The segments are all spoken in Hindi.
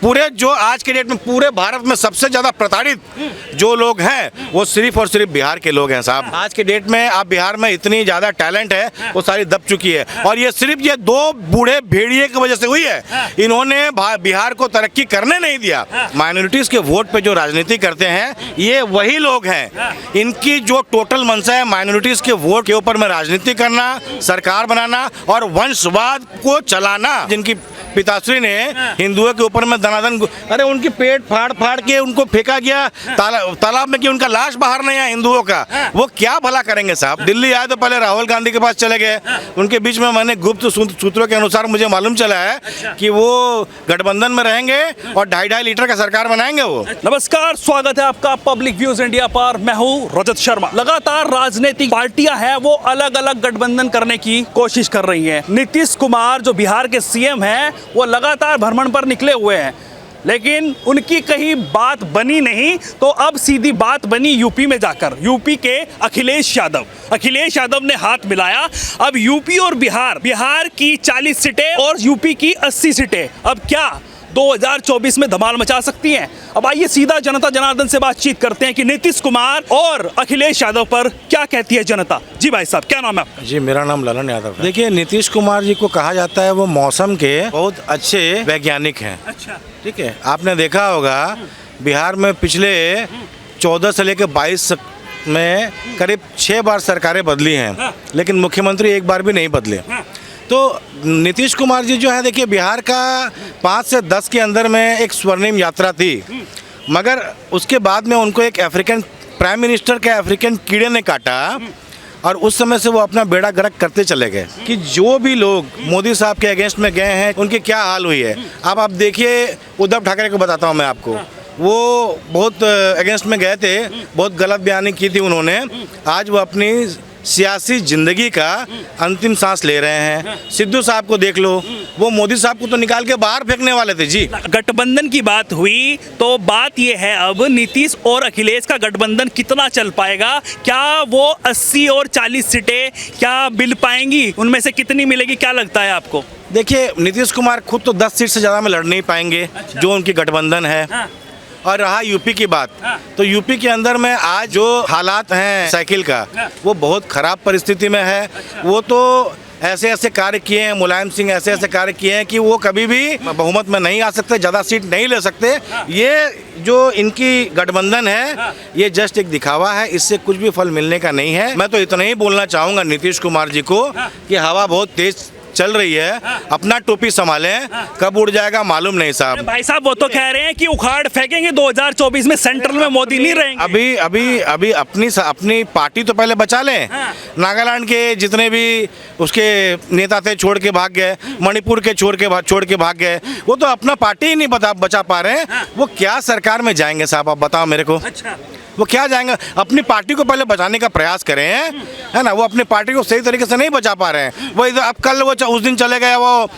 पूरे जो आज के डेट में पूरे भारत में सबसे ज्यादा प्रताड़ित जो लोग हैं वो सिर्फ और सिर्फ बिहार के लोग हैं साहब। आज के डेट में आप बिहार में इतनी ज्यादा टैलेंट है वो सारी दब चुकी है, और ये सिर्फ ये दो बूढ़े भेड़िए की वजह से हुई है। इन्होंने बिहार को तरक्की करने नहीं दिया। माइनॉरिटीज के वोट पे जो राजनीति करते हैं ये वही लोग हैं। इनकी जो टोटल मंशा है माइनॉरिटीज के वोट के ऊपर में राजनीति करना, सरकार बनाना और वंशवाद को चलाना। जिनकी पिताश्री ने हिंदुओं के ऊपर में दनादन, अरे उनकी पेट फाड़ फाड़ के उनको फेंका गया तालाब में कि उनका लाश बाहर नहीं आया हिंदुओं का। वो क्या भला करेंगे साहब। दिल्ली आए तो पहले राहुल गांधी के पास चले गए, उनके बीच में मैंने गुप्त सूत्रों के अनुसार मुझे मालूम चला है कि वो गठबंधन में रहेंगे और 2.5 लीटर का सरकार बनाएंगे वो। नमस्कार, स्वागत है आपका पब्लिक व्यूज इंडिया पर। मैं हूं रजत शर्मा। लगातार राजनीतिक पार्टियां हैं वो अलग अलग गठबंधन करने की कोशिश कर रही हैं। नीतीश कुमार जो बिहार के सीएम हैं वो लगातार भ्रमण पर निकले हुए हैं, लेकिन उनकी कहीं बात बनी नहीं। तो अब सीधी बात बनी यूपी में जाकर। यूपी के अखिलेश यादव ने हाथ मिलाया। अब यूपी और बिहार की 40 सीटें और यूपी की 80 सीटें अब क्या 2024 में धमाल मचा सकती हैं। अब आइए सीधा जनता जनार्दन से बातचीत करते हैं कि नीतीश कुमार और अखिलेश यादव पर क्या कहती है जनता। जी भाई साहब, क्या नाम है आपका? जी मेरा नाम ललन यादव है। देखिए, नीतीश कुमार जी को कहा जाता है वो मौसम के बहुत अच्छे वैज्ञानिक हैं। अच्छा, ठीक है, आपने देखा होगा बिहार में पिछले 14 से लेकर 22 में करीब 6 बार सरकारें बदली हैं, लेकिन मुख्यमंत्री एक बार भी नहीं बदले। तो नीतीश कुमार जी जो है, देखिए बिहार का 5 से 10 के अंदर में एक स्वर्णिम यात्रा थी, मगर उसके बाद में उनको एक अफ्रीकन प्राइम मिनिस्टर के अफ्रीकन कीड़े ने काटा और उस समय से वो अपना बेड़ा गर्क करते चले गए कि जो भी लोग मोदी साहब के अगेंस्ट में गए हैं उनकी क्या हाल हुई है। अब आप देखिए, उद्धव ठाकरे को बताता हूँ मैं आपको, वो बहुत अगेंस्ट में गए थे, बहुत गलत बयानी की थी उन्होंने। आज वो अपनी सियासी जिंदगी का अंतिम सांस ले रहे हैं। सिद्धू साहब को देख लो, वो मोदी साहब को तो निकाल के बाहर फेंकने वाले थे जी। गठबंधन की बात हुई तो बात यह है अब नीतीश और अखिलेश का गठबंधन कितना चल पाएगा। क्या वो 80 और 40 सीटें क्या मिल पाएंगी, उनमें से कितनी मिलेगी, क्या लगता है आपको? देखिए, नीतीश कुमार खुद तो 10 सीट से ज़्यादा में लड़ नहीं पाएंगे। अच्छा। जो उनकी गठबंधन है। और रहा यूपी की बात, तो यूपी के अंदर में आज जो हालात हैं साइकिल का, वो बहुत ख़राब परिस्थिति में है। वो तो ऐसे ऐसे कार्य किए हैं, मुलायम सिंह ऐसे कार्य किए हैं कि वो कभी भी बहुमत में नहीं आ सकते, ज़्यादा सीट नहीं ले सकते। ये जो इनकी गठबंधन है ये जस्ट एक दिखावा है, इससे कुछ भी फल मिलने का नहीं है। मैं तो इतना ही बोलना चाहूँगा नीतीश कुमार जी को कि हवा बहुत तेज चल रही है, अपना टोपी संभालें, कब उड़ जाएगा मालूम नहीं साहब। भाई साहब, वो तो कह रहे हैं कि उखाड़ फेंकेंगे 2024 में, सेंट्रल में मोदी नहीं रहेंगे। अभी अपनी पार्टी तो पहले बचा लें। नागालैंड के जितने भी उसके नेता थे छोड़ के भाग गए, मणिपुर के छोड़ के भाग गए, वो तो अपना पार्टी ही नहीं बचा पा रहे हैं। वो क्या सरकार में जाएंगे साहब, आप बताओ मेरे को। अच्छा, वो क्या जाएंगे? अपनी पार्टी को पहले बचाने का प्रयास करें, है ना। वो अपनी पार्टी को सही तरीके से नहीं बचा पा रहे हैं। वो इधर अब कल वो उस दिन चले गए, वो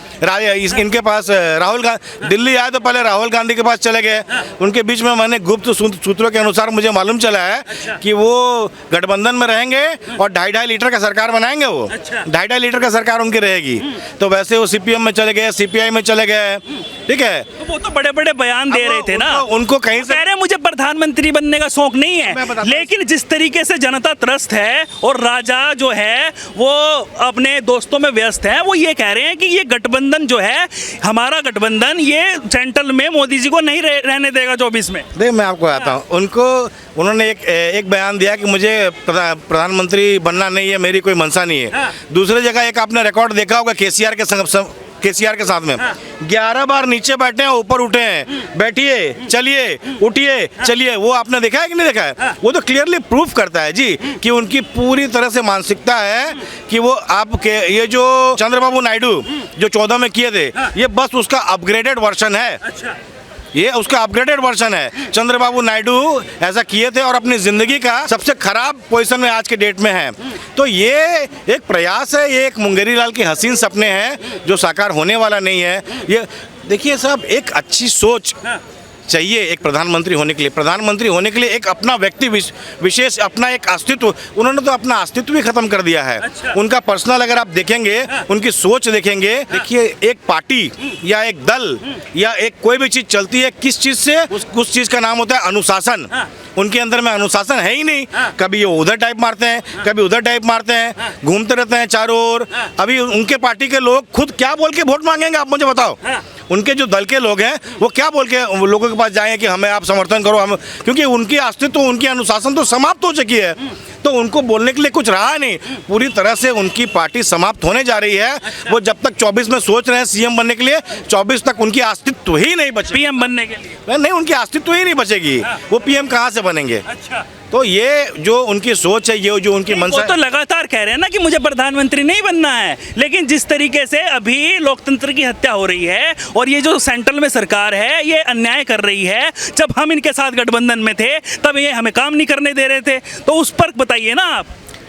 इनके पास राहुल गांधी, दिल्ली आए तो पहले राहुल गांधी के पास चले गए, उनके बीच में मैंने गुप्त सूत्रों के अनुसार मुझे मालूम चला है कि वो गठबंधन में रहेंगे और 2.5 लीटर का सरकार बनाएंगे वो। 2.5 लीटर का सरकार उनकी रहेगी। तो वैसे वो CPM में चले गए, CPI में चले गए, ठीक है। वो तो बड़े बड़े बयान दे रहे थे ना, उनको कहीं से कह रहे मुझे प्रधानमंत्री बनने का शौक नहीं है, लेकिन जिस तरीके से जनता त्रस्त है और राजा जो है वो अपने दोस्तों में व्यस्त है, वो ये कह रहे हैं कि ये गठबंधन जो है, हमारा गठबंधन, ये सेंट्रल में मोदी जी को नहीं रहने देगा 24 में। देख, मैं आपको बताता हूँ, उन्होंने एक बयान दिया कि मुझे प्रधानमंत्री बनना नहीं है, मेरी कोई मंशा नहीं है। दूसरी जगह एक आपने रिकॉर्ड देखा होगा केसीआर के साथ में 11 बार नीचे बैठे हैं, ऊपर उठे हैं, बैठिए चलिए, उठिए चलिए। वो आपने देखा है कि नहीं देखा है? वो तो क्लियरली प्रूफ करता है जी कि उनकी पूरी तरह से मानसिकता है कि वो आपके ये जो चंद्रबाबू नायडू जो 14 में किए थे, ये बस उसका अपग्रेडेड वर्जन है। ये उसका अपग्रेडेड वर्जन है। चंद्रबाबू नायडू ऐसा किए थे और अपनी ज़िंदगी का सबसे खराब पोजीशन में आज के डेट में है। तो ये एक प्रयास है, ये एक मुंगेरी लाल की हसीन सपने हैं जो साकार होने वाला नहीं है। ये देखिए साहब, एक अच्छी सोच चाहिए एक प्रधानमंत्री होने के लिए। प्रधानमंत्री होने के लिए एक अपना व्यक्ति विशेष, अपना एक अस्तित्व, उन्होंने तो अपना अस्तित्व भी खत्म कर दिया है। अच्छा। उनका पर्सनल अगर आप देखेंगे, उनकी सोच देखेंगे, देखिए एक पार्टी या एक दल या एक कोई भी चीज चलती है किस चीज से, उस चीज का नाम होता है अनुशासन। उनके अंदर में अनुशासन है ही नहीं। कभी वो उधर टाइप मारते हैं, कभी उधर टाइप मारते हैं, घूमते रहते हैं चारों ओर। अभी उनके पार्टी के लोग खुद क्या बोल के वोट मांगेंगे, आप मुझे बताओ। उनके जो दल के लोग हैं वो क्या बोल के लोगों के पास जाएंगे कि हमें आप समर्थन करो, हम, क्योंकि उनकी अस्तित्व, उनकी अनुशासन तो समाप्त हो चुकी है। तो उनको बोलने के लिए कुछ रहा नहीं। पूरी तरह से उनकी पार्टी समाप्त होने जा रही है। वो जब तक 24 में सोच रहे हैं सीएम बनने के लिए, 24 तक उनकी अस्तित्व ही नहीं बचे। पीएम बनने के लिए नहीं, उनकी अस्तित्व ही नहीं बचेगी। वो पीएम कहाँ से बनेंगे? अच्छा। तो ये जो उनकी सोच है, ये जो उनकी मंशा वो है, तो लगातार कह रहे हैं ना कि मुझे प्रधानमंत्री नहीं बनना है, लेकिन जिस तरीके से अभी लोकतंत्र की हत्या हो रही है और ये जो सेंट्रल में सरकार है ये अन्याय कर रही है। जब हम इनके साथ गठबंधन में थे तब ये हमें काम नहीं करने दे रहे थे, तो उस पर बताइए ना आप।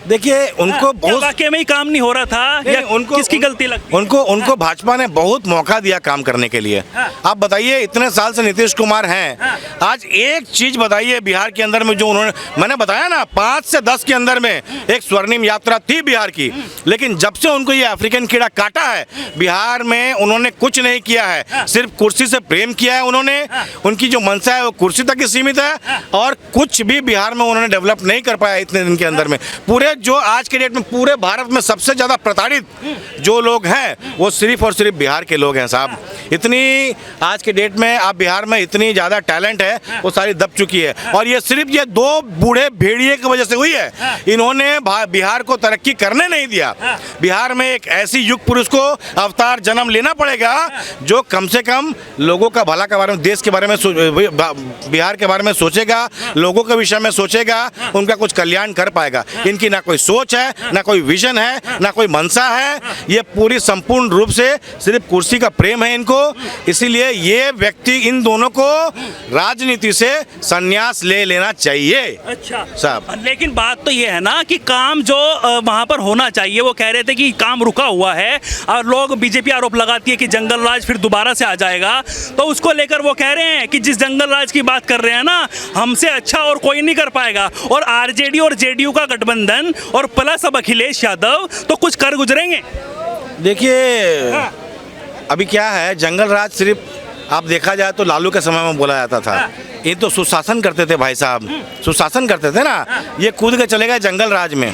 देखिए उनको बहुत, वाकई में ही काम नहीं हो रहा था या उनको किसकी गलती लगती है? उनको भाजपा ने बहुत मौका दिया काम करने के लिए। आप बताइए, इतने साल से नीतीश कुमार हैं, आज एक चीज बताइए बिहार के अंदर में जो उन्होंने, मैंने बताया ना 5 से 10 के अंदर में एक स्वर्णिम यात्रा थी बिहार की, लेकिन जब से उनको ये अफ्रीकन कीड़ा काटा है, बिहार में उन्होंने कुछ नहीं किया है। सिर्फ कुर्सी से प्रेम किया है उन्होंने। उनकी जो मंशा है वो कुर्सी तक ही सीमित है और कुछ भी बिहार में उन्होंने डेवलप नहीं कर पाया इतने दिन के अंदर में। पूरे जो आज के डेट में पूरे भारत में सबसे ज्यादा प्रताड़ित जो लोग हैं वो सिर्फ और सिर्फ बिहार के लोग हैं साहब। इतनी आज के डेट में आप बिहार में इतनी ज्यादा टैलेंट है वो सारी दब चुकी है, और ये सिर्फ ये 2 बूढ़े भेड़िए की वजह से हुई है। इन्होंने बिहार को तरक्की करने नहीं दिया। बिहार में एक ऐसी युग पुरुष को अवतार जन्म लेना पड़ेगा जो कम से कम लोगों का भला के बारे में, देश के बारे में, बिहार के बारे में सोचेगा, लोगों के विषय में सोचेगा, उनका कुछ कल्याण कर पाएगा। इनकी ना कोई सोच है, ना कोई विजन है, ना कोई मंशा है। ये पूरी संपूर्ण रूप से सिर्फ कुर्सी का प्रेम है इनको। इसीलिए ये व्यक्ति, इन दोनों को राजनीति से संन्यास ले लेना चाहिए। अच्छा साहब, लेकिन बात तो ये है ना कि काम जो वहाँ पर होना चाहिए, वो कह रहे थे कि काम रुका हुआ है और लोग, बीजेपी आरोप लगाती है कि जंगल राज फिर दोबारा से आ जाएगा। तो उसको लेकर वो कह रहे हैं कि जिस जंगल राज की बात कर रहे हैं ना, हमसे अच्छा और कोई नहीं कर पाएगा। और आरजेडी और जेडीयू का गठबंधन और प्लस अब अखिलेश यादव तो कुछ कर गुजरेंगे। देखिए अभी क्या है, जंगल राज सिर्फ आप देखा जाए तो लालू के समय में बोला जाता था। ये तो सुशासन करते थे भाई साहब, सुशासन करते थे ना। ये कूद के चले गए जंगल राज में।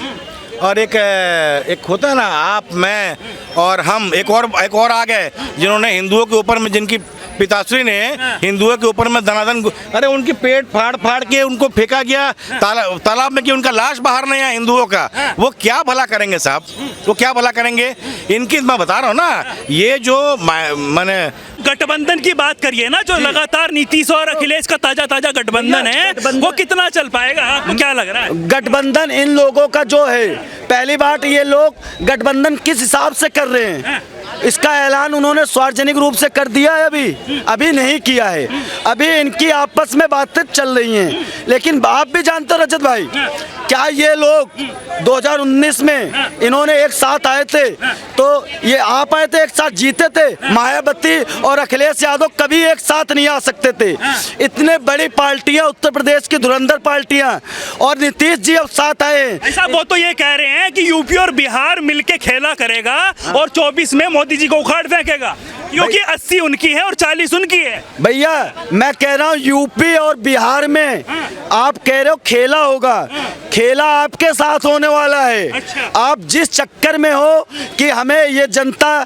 और एक होता है ना, आप, मैं और हम, एक और आ गए जिन्होंने हिंदुओं के ऊपर में, जिनकी पिताश्री ने हिंदुओं के ऊपर में दनादन, अरे उनकी पेट फाड़ के उनको फेंका गया तालाब में कि उनका लाश बाहर नहीं आया हिंदुओं का। वो क्या भला करेंगे साहब, वो क्या भला करेंगे? इनकी मैं बता रहा हूँ ना, ये जो मैंने गठबंधन की बात करिए ना, जो लगातार नीतीश और अखिलेश का ताजा गठबंधन है, वो कितना चल पाएगा? आपको क्या लग रहा है? गठबंधन इन लोगों का जो है, पहली बात ये लोग गठबंधन किस हिसाब से कर रहे हैं, इसका ऐलान उन्होंने सार्वजनिक रूप से कर दिया है, अभी नहीं किया है। अभी इनकी आपस में बातें चल रही हैं। लेकिन आप भी जानते हो रजत भाई, क्या ये लोग 2019 में इन्होंने एक साथ आए थे, तो ये आप आए थे, एक साथ जीते थे। मायावती और अखिलेश यादव कभी एक साथ नहीं आ सकते थे। इतने बड़ी पार्टियां, उत्तर प्रदेश की धुरंधर पार्टियां, और नीतीश जी अब साथ आए। ऐसा वो तो ये कह रहे हैं कि यूपी और बिहार मिलके खेला करेगा और 24 में मोदी जी को उखाड़ फेंकेगा, क्योंकि 80 उनकी है और 40 उनकी है। भैया मैं कह रहा हूँ यूपी और बिहार में आप कह रहे हो खेला होगा, खेला आपके साथ होने वाला है। अच्छा। आप जिस चक्कर में हो कि हमें ये जनता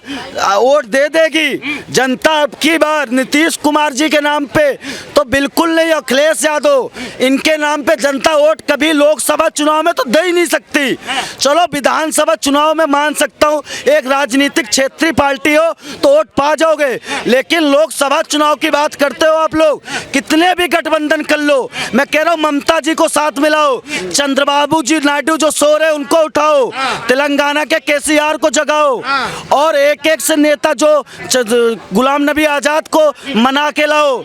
वोट दे देगी, जनता अब की बार नीतीश कुमार जी के नाम पे तो बिल्कुल नहीं, अखिलेश यादव इनके नाम पे जनता वोट कभी लोकसभा चुनाव में तो दे ही नहीं सकती। चलो विधानसभा चुनाव में मान सकता हूँ, एक राजनीतिक क्षेत्रीय पार्टी हो तो वोट पा जाओगे, लेकिन लोकसभा चुनाव की बात करते हो आप लोग, कितने भी गठबंधन कर लो। मैं कह रहा हूँ ममता जी को साथ मिलाओ, चंद्रबाबू जी नायडू जो सो रहे उनको उठाओ, तेलंगाना के केसीआर को जगाओ, और एक एक से नेता जो गुलाम नबी आजाद को मना के लाओ,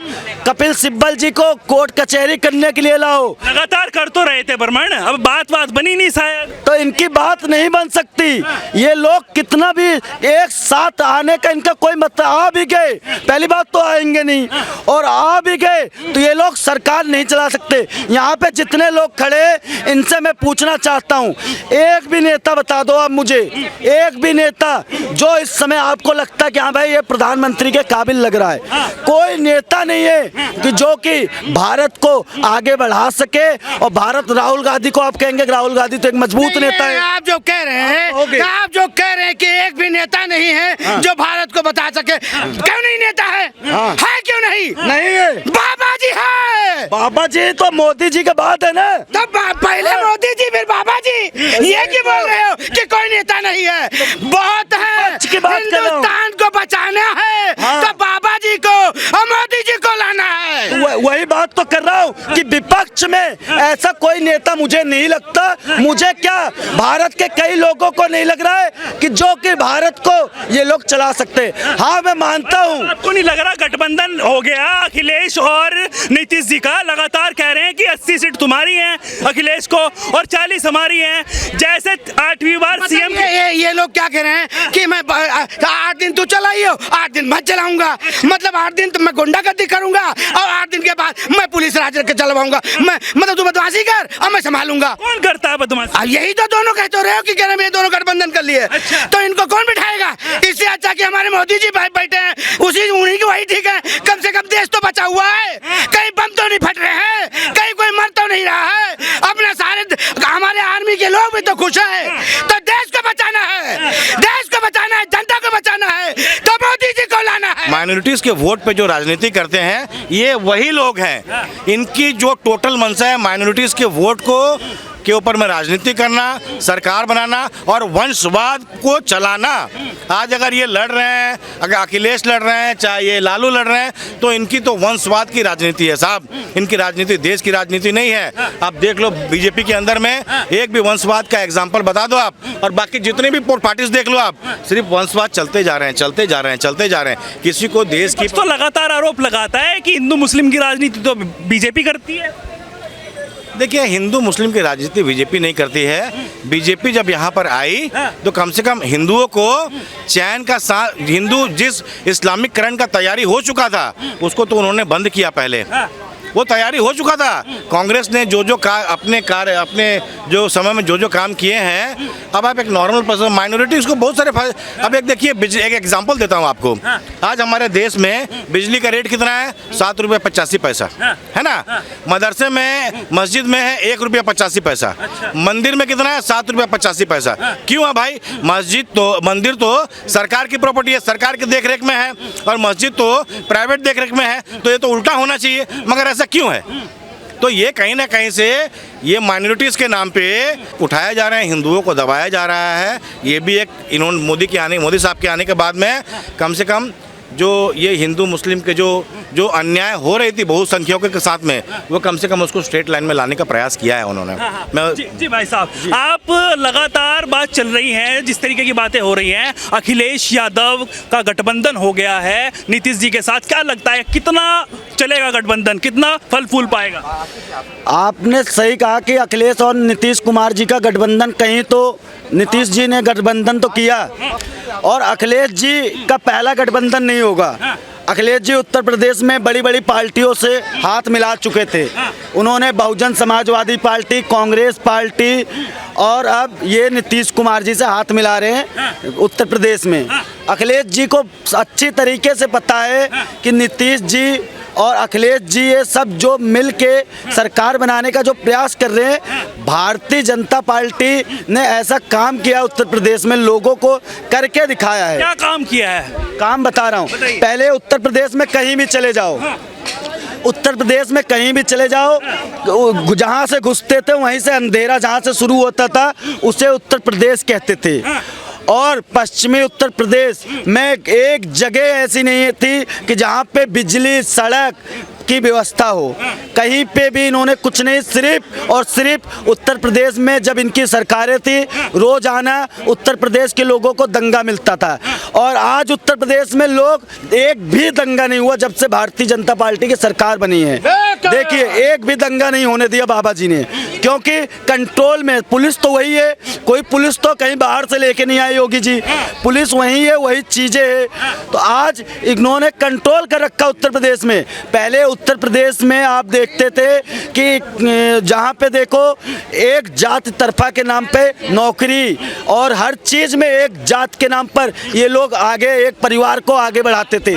कपिल सिब्बल जी को कोर्ट कचहरी करने के लिए लाओ। लगातार कर तो रहे थे बर्मन, अब बात बनी नहीं शायद। तो इनकी बात नहीं बन सकती। ये लोग कितना भी एक साथ आने का इनका कोई मतलब, आ भी गए पहली बात तो आएंगे नहीं, और आ भी गए तो ये लोग सरकार नहीं चला सकते। यहाँ पे जितने लोग खड़े इनसे मैं पूछना चाहता हूँ, एक भी नेता बता दो आप मुझे, एक भी नेता जो इस समय आपको लगता है कि हाँ भाई ये प्रधानमंत्री के काबिल लग रहा है। कोई नेता नहीं है कि जो कि भारत को आगे बढ़ा सके। और भारत, राहुल गांधी को आप कहेंगे कि राहुल गांधी तो एक मजबूत नेता है। आप जो कह रहे हैं, आप जो कह रहे हैं कि एक भी नेता नहीं है जो भारत को बता सके, क्यों नहीं नेता है? है क्यों नहीं? नहीं है, बाबा जी है। बाबा जी तो मोदी जी के बाद है ना। तब पहले मोदी जी फिर बाबा जी, ये क्यों बोल रहे हो कि कोई नेता नहीं है? बहुत है। की बात कर रहा हूं। हिंदुस्तान को बचाना है तो बाबा जी को और मोदी जी को लाना है। वही बात तो कर रहा हूँ कि विपक्ष में ऐसा कोई नेता मुझे नहीं लगता। मुझे क्या, भारत के कई लोगों को नहीं लग रहा है कि जो कि भारत को ये लोग चला सकते। हाँ मैं मानता हूँ। आपको नहीं लग रहा गठबंधन हो गया अखिलेश और नीतीश जी का? लगातार कह रहे हैं कि 80 सीट तुम्हारी हैं अखिलेश को और 40 हमारी हैं। जैसे 8वीं बार सीएम ये लोग क्या कह रहे हैं कि मैं 8 दिन तू चलाइयो, 8 दिन मैं चलाऊंगा। मतलब 8 दिन तो मैं गुंडागर्दी करूंगा और 8 दिन के बाद मैं पुलिस राज के चलवाऊंगा। मैं मतलब तू बदमाशी कर और मैं संभालूंगा। कौन करता है बदमाशी? अब यही तो दोनों कहते रहे हो कि कह रहे हैं ये दोनों गठबंधन कर लिए। अच्छा। तो इनको कौन बिठाएगा? इससे अच्छा कि हमारे मोदी जी बैठे हैं, उन्हीं की वही ठीक है। कम से कम देश तो बचा हुआ है, कहीं बम तो नहीं फट रहे हैं, कहीं कोई मर तो नहीं रहा है। अपने सारे हमारे आर्मी के लोग भी तो खुश है। तो देश को बचाना है, देश को बचाना है, जनता को बचाना है, तो मोदी जी को लाना है। माइनॉरिटीज के वोट पे जो राजनीति करते हैं ये वही लोग हैं। इनकी जो टोटल मंशा है माइनॉरिटीज के वोट को के ऊपर में राजनीति करना, सरकार बनाना और वंशवाद को चलाना। आज अगर ये लड़ रहे हैं, अगर अखिलेश लड़ रहे हैं, चाहे ये लालू लड़ रहे हैं, तो इनकी तो वंशवाद की राजनीति है साहब। इनकी राजनीति देश की राजनीति नहीं है। आप देख लो बीजेपी के अंदर में एक भी वंशवाद का एग्जाम्पल बता दो आप, और बाकी जितने भी पार्टीज देख लो आप, सिर्फ वंशवाद चलते जा रहे हैं, चलते जा रहे हैं, चलते जा रहे हैं। किसी को देश की तो लगातार आरोप लगाता है कि हिंदू मुस्लिम की राजनीति तो बीजेपी करती है। देखिए, हिंदू मुस्लिम की राजनीति बीजेपी नहीं करती है। बीजेपी जब यहाँ पर आई तो कम से कम हिंदुओं को चैन का सांस, हिंदू जिस इस्लामिकरण का तैयारी हो चुका था उसको तो उन्होंने बंद किया पहले। वो तैयारी हो चुका था। कांग्रेस ने जो अपने जो समय में जो काम किए हैं, अब आप एक नॉर्मल पर्सन, माइनॉरिटीज को बहुत सारे अब एक देखिए, एक एग्जांपल देता हूं आपको। आज हमारे देश में बिजली का रेट कितना है? 7 रुपये 85 पैसा, है ना। मदरसे में, मस्जिद में है 1 रुपया 85 पैसा। मंदिर में कितना है? 7 रुपया 85 पैसा। क्यों है भाई? मंदिर तो सरकार की प्रॉपर्टी है, सरकार की देखरेख में है, और मस्जिद तो प्राइवेट देखरेख में है। तो ये तो उल्टा होना चाहिए, मगर ऐसा क्यों है? तो ये कहीं ना कहीं से ये माइनॉरिटीज़ के नाम पे उठाया जा रहा है, हिंदुओं को दबाया जा रहा है। ये भी एक इन्होंने मोदी साहब के आने के बाद में कम से कम जो ये हिंदू मुस्लिम के जो अन्याय हो रही थी बहुसंख्यकों के साथ में, वो कम से कम उसको स्ट्रेट लाइन में लाने का प्रयास किया है उन्होंने। जी भाई साहब, आप लगातार बात चल रही है, जिस तरीके की बातें हो रही हैं, अखिलेश यादव का गठबंधन हो गया है नीतीश जी के साथ। क्या लगता है कितना चलेगा गठबंधन, कितना फल फूल पाएगा? आपने सही कहा कि अखिलेश और नीतीश कुमार जी का गठबंधन, कहीं तो नीतीश जी ने गठबंधन तो किया और अखिलेश जी का पहला गठबंधन नहीं होगा। अखिलेश जी उत्तर प्रदेश में बड़ी बड़ी पार्टियों से हाथ मिला चुके थे। उन्होंने बहुजन समाजवादी पार्टी, कांग्रेस पार्टी और अब ये नीतीश कुमार जी से हाथ मिला रहे हैं उत्तर प्रदेश में। अखिलेश जी को अच्छी तरीके से पता है कि नीतीश जी और अखिलेश जी ये सब जो मिल के सरकार बनाने का जो प्रयास कर रहे हैं, भारतीय जनता पार्टी ने ऐसा काम किया उत्तर प्रदेश में, लोगों को करके दिखाया है। क्या काम किया है? काम बता रहा हूँ। पहले उत्तर प्रदेश में कहीं भी चले जाओ, उत्तर प्रदेश में कहीं भी चले जाओ, जहाँ से घुसते थे वहीं से अंधेरा जहाँ से शुरू होता था उसे उत्तर प्रदेश कहते थे। और पश्चिमी उत्तर प्रदेश में एक जगह ऐसी नहीं थी कि जहाँ पे बिजली, सड़क, की व्यवस्था हो। कहीं पे भी इन्होंने कुछ नहीं, सिर्फ और सिर्फ उत्तर प्रदेश में जब इनकी सरकारें थी रोजाना उत्तर प्रदेश के लोगों को दंगा मिलता था, और आज उत्तर प्रदेश में लोग एक भी दंगा नहीं हुआ जब से भारतीय जनता पार्टी की सरकार बनी है। देखिए एक भी दंगा नहीं होने दिया बाबा जी ने, क्योंकि कंट्रोल में पुलिस तो वही है, कोई पुलिस तो कहीं बाहर से लेके नहीं आए योगी जी, पुलिस वही है, वही चीजें है। तो आज इन्होंने कंट्रोल कर रखा उत्तर प्रदेश में। पहले उत्तर प्रदेश में आप देखते थे कि जहाँ पे देखो एक जात तरफा के नाम पे नौकरी और हर चीज में एक जात के नाम पर ये लोग आगे एक परिवार को आगे बढ़ाते थे।